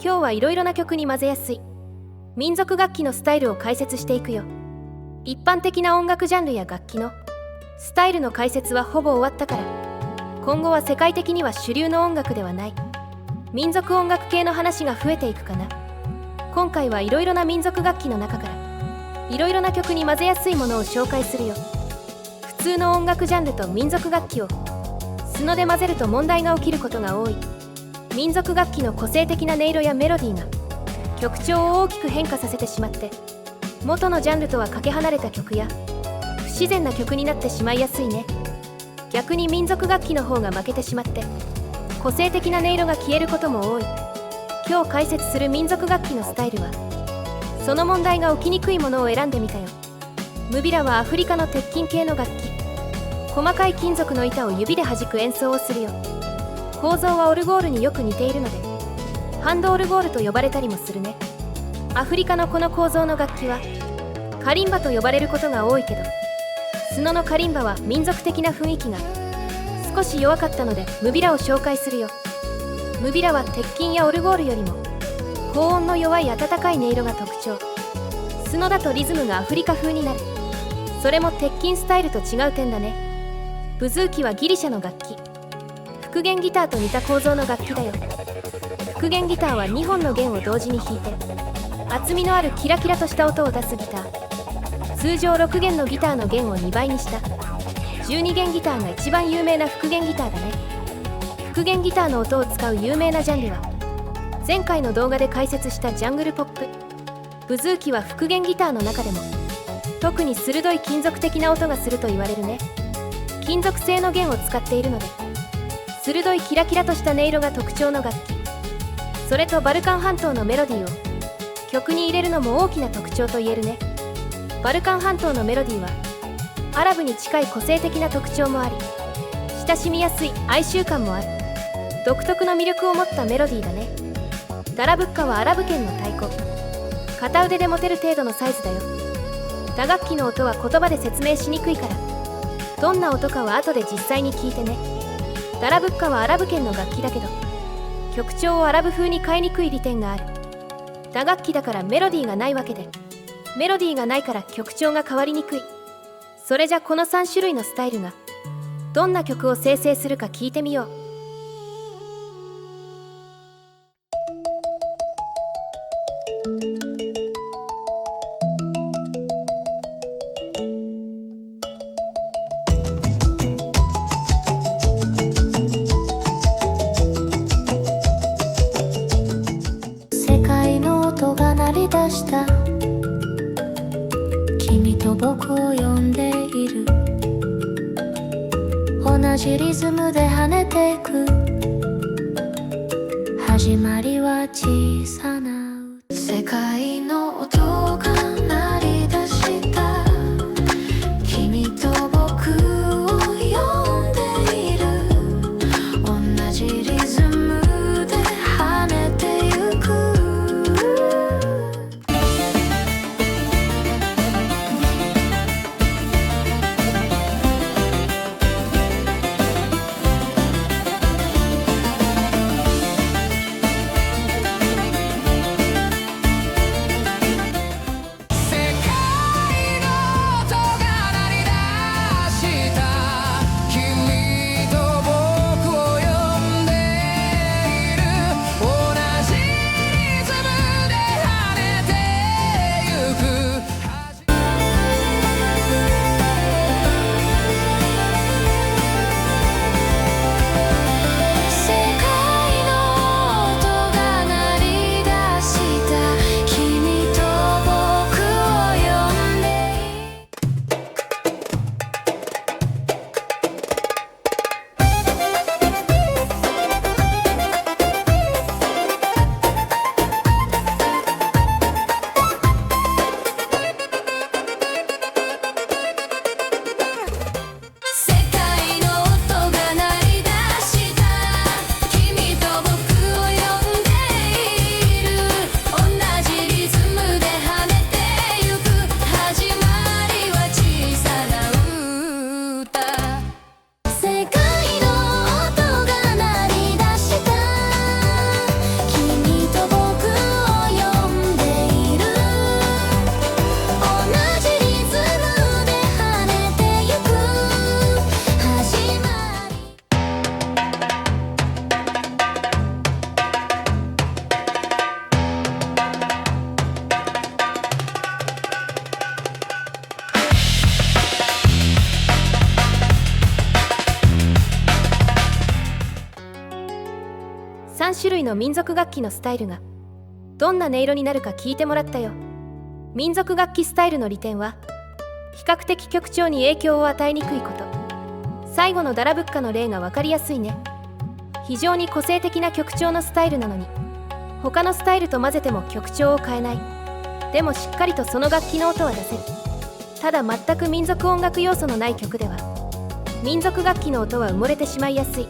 今日はいろいろな曲に混ぜやすい民族楽器のスタイルを解説していくよ。一般的な音楽ジャンルや楽器のスタイルの解説はほぼ終わったから、今後は世界的には主流の音楽ではない民族音楽系の話が増えていくかな。今回はいろいろな民族楽器の中からいろいろな曲に混ぜやすいものを紹介するよ。普通の音楽ジャンルと民族楽器を素ので混ぜると問題が起きることが多い。民族楽器の個性的な音色やメロディーが曲調を大きく変化させてしまって、元のジャンルとはかけ離れた曲や不自然な曲になってしまいやすいね。逆に民族楽器の方が負けてしまって個性的な音色が消えることも多い。今日解説する民族楽器のスタイルはその問題が起きにくいものを選んでみたよ。ムビラはアフリカの鉄筋系の楽器。細かい金属の板を指で弾く演奏をするよ。構造はオルゴールによく似ているのでハンドオルゴールと呼ばれたりもするね。アフリカのこの構造の楽器はカリンバと呼ばれることが多いけど、スノのカリンバは民族的な雰囲気が少し弱かったのでムビラを紹介するよ。ムビラは鉄筋やオルゴールよりも高音の弱い温かい音色が特徴。スノだとリズムがアフリカ風になる。それも鉄筋スタイルと違う点だね。ブズーキはギリシャの楽器。復元ギターと似た構造の楽器だよ。復元ギターは2本の弦を同時に弾いて厚みのあるキラキラとした音を出すギター。通常6弦のギターの弦を2倍にした12弦ギターが一番有名な復元ギターだね。復元ギターの音を使う有名なジャンルは前回の動画で解説したジャングルポップ。ブズーキは復元ギターの中でも特に鋭い金属的な音がすると言われるね。金属製の弦を使っているので鋭いキラキラとした音色が特徴の楽器。それとバルカン半島のメロディーを曲に入れるのも大きな特徴と言えるね。バルカン半島のメロディーはアラブに近い個性的な特徴もあり、親しみやすい哀愁感もある独特の魅力を持ったメロディーだね。ダラブッカはアラブ圏の太鼓。片腕で持てる程度のサイズだよ。打楽器の音は言葉で説明しにくいから、どんな音かは後で実際に聞いてね。ダラブッカはアラブ圏の楽器だけど曲調をアラブ風に変えにくい利点がある。打楽器だからメロディーがないわけで、メロディーがないから曲調が変わりにくい。それじゃこの3種類のスタイルがどんな曲を生成するか聞いてみよう。世界の音が鳴り出した。君と僕を呼んでいる。同じリズムで跳ねていく。始まりは小さな世界の音が鳴り出した。君と僕を呼んでいる。同じリズムで跳ねてゆく。3種類の民族楽器のスタイルがどんな音色になるか聞いてもらったよ。民族楽器スタイルの利点は比較的曲調に影響を与えにくいこと。最後のダラブッカの例が分かりやすいね。非常に個性的な曲調のスタイルなのに他のスタイルと混ぜても曲調を変えない。でもしっかりとその楽器の音は出せる。ただ全く民族音楽要素のない曲では民族楽器の音は埋もれてしまいやすい。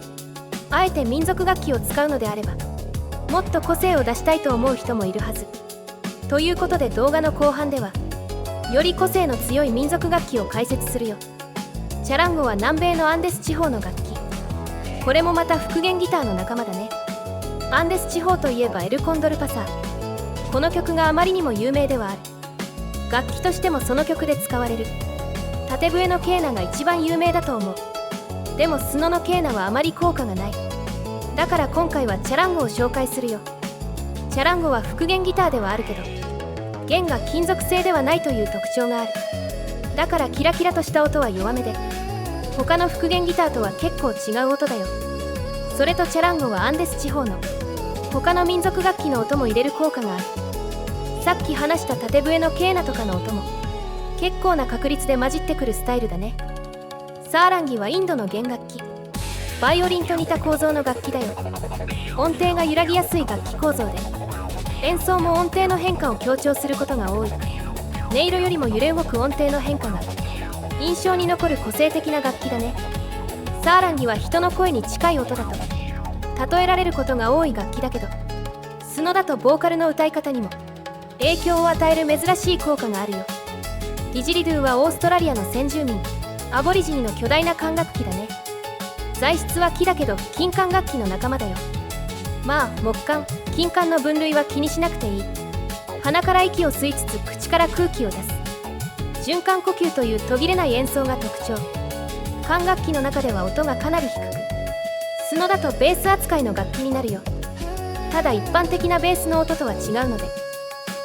あえて民族楽器を使うのであればもっと個性を出したいと思う人もいるはず。ということで動画の後半ではより個性の強い民族楽器を解説するよ。チャランゴは南米のアンデス地方の楽器。これもまた復元ギターの仲間だね。アンデス地方といえばエルコンドルパサー。この曲があまりにも有名ではある。楽器としてもその曲で使われる縦笛のケーナが一番有名だと思う。でもスノのケーナはあまり効果がない。だから今回はチャランゴを紹介するよ。チャランゴは復元ギターではあるけど弦が金属製ではないという特徴がある。だからキラキラとした音は弱めで他の復元ギターとは結構違う音だよ。それとチャランゴはアンデス地方の他の民族楽器の音も入れる効果がある。さっき話した縦笛のケーナとかの音も結構な確率で混じってくるスタイルだね。サーランギはインドの弦楽器。バイオリンと似た構造の楽器だよ。音程が揺らぎやすい楽器構造で演奏も音程の変化を強調することが多い。音色よりも揺れ動く音程の変化が印象に残る個性的な楽器だね。サーランギは人の声に近い音だと例えられることが多い楽器だけどスノだとボーカルの歌い方にも影響を与える珍しい効果があるよ。ディジリドゥはオーストラリアの先住民アボリジニの巨大な管楽器だね。材質は木だけど金管楽器の仲間だよ。まあ木管金管の分類は気にしなくていい。鼻から息を吸いつつ口から空気を出す循環呼吸という途切れない演奏が特徴。管楽器の中では音がかなり低くスノだとベース扱いの楽器になるよ。ただ一般的なベースの音とは違うので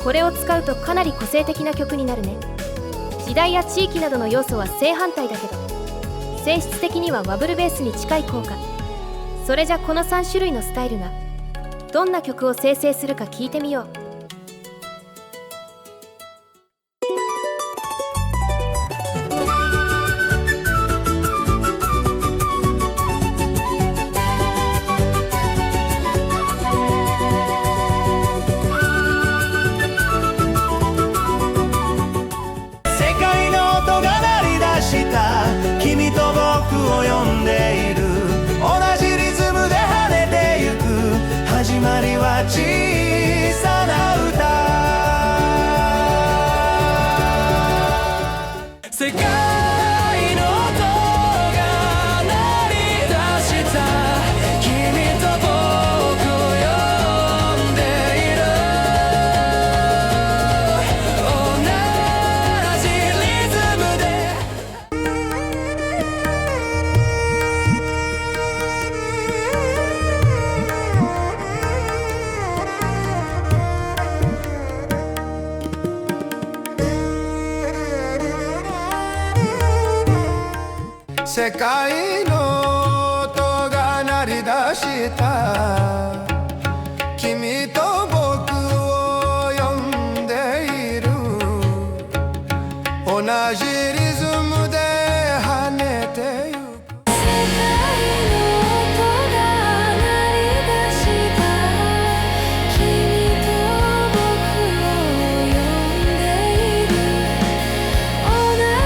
これを使うとかなり個性的な曲になるね。時代や地域などの要素は正反対だけど性質的にはワブルベースに近い効果。それじゃこの3種類のスタイルがどんな曲を生成するか聞いてみよう。君と僕を呼んでいる同じリズムで跳ねてゆく始まりは小さな歌世界の音が鳴り出した君と僕を呼んでいる同じリズムで世界の音が鳴り出した君と僕を呼んでいる同じリズムで跳ねてゆく世界の音が鳴り出した君と僕を呼んでいる同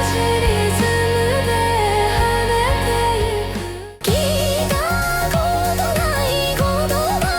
じリズムで跳ねてゆく聞いたことない言葉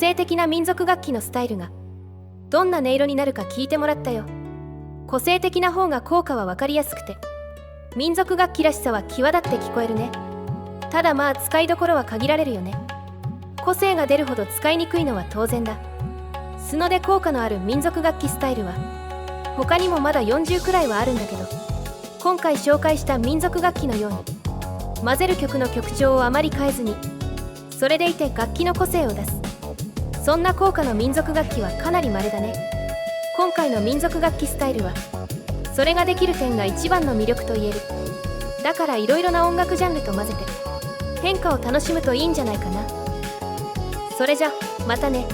性的な民族楽器のスタイルがどんな音色になるか聞いてもらったよ。個性的な方が効果は分かりやすくて、民族楽器らしさは際立って聞こえるね。ただまあ使いどころは限られるよね。個性が出るほど使いにくいのは当然だ。素ので効果のある民族楽器スタイルは他にもまだ40くらいはあるんだけど、今回紹介した民族楽器のように混ぜる曲の曲調をあまり変えずに、それでいて楽器の個性を出す、そんな効果の民族楽器はかなり稀だね。今回の民族楽器スタイルはそれができる点が一番の魅力と言える。だからいろいろな音楽ジャンルと混ぜて変化を楽しむといいんじゃないかな。それじゃまたね。